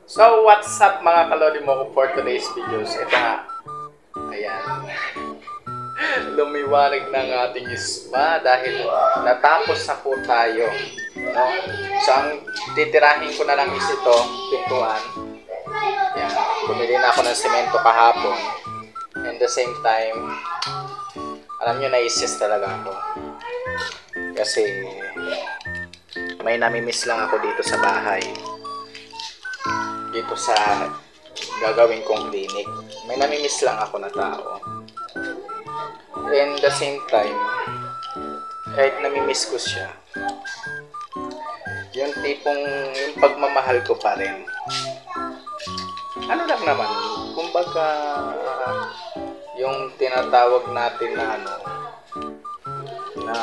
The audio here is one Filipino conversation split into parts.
So, what's up mga kalodi mo ko for today's videos? Ito nga. Ayan. Lumiwanag ng ating isma dahil natapos na po tayo. No? So, ang titirahin ko na lang is ito, pintuan. Ayan. Bumili na ako ng semento kahapon. And the same time, alam nyo, na-assist talaga ako. Kasi, may namimiss lang ako dito sa bahay. Dito sa gagawin kong clinic. May namimiss lang ako na tao. And the same time, kahit namimiss ko siya, yung tipong, yung pagmamahal ko pa rin. Ano lang naman, kumbaga, yung tinatawag natin na na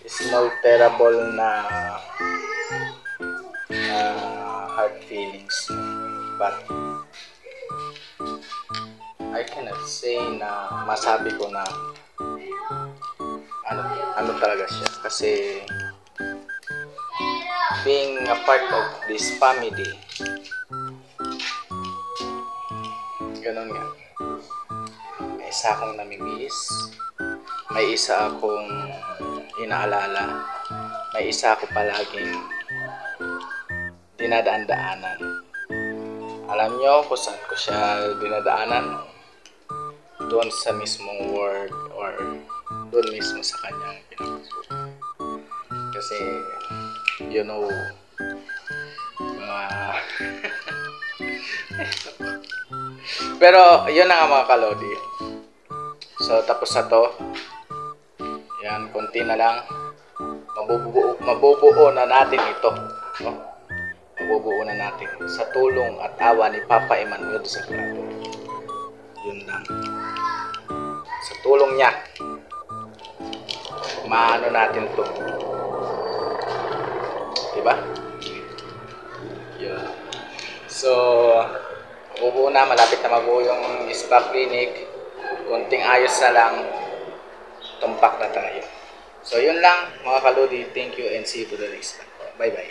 small terrible na hard feelings, but I cannot say na masabi ko na ano talaga siya, kasi being a part of this family, ganun nga, may isa akong namimiss, may isa akong inaalala, may isa ako palaging dinadaan-daanan. Alam nyo kung saan ko siya dinadaanan? Doon sa mismong word or doon mismo sa kanyang pinagsusunod. Kasi, you know, mga... Pero, yun na nga mga kalodi. So, tapos na to. Yan, konti na lang. Mabubuo na natin ito. No? Mabubuo na natin sa tulong at awa ni Papa Emmanuel Sagrado. Yun lang. Sa tulong niya, maano natin to, diba? Yun. So, mabubuo na, malapit na mabuo yung spa clinic. Kunting ayos na lang, tumpak na tayo. So, yun lang mga kalodi. Thank you and see you to the next one. Bye bye.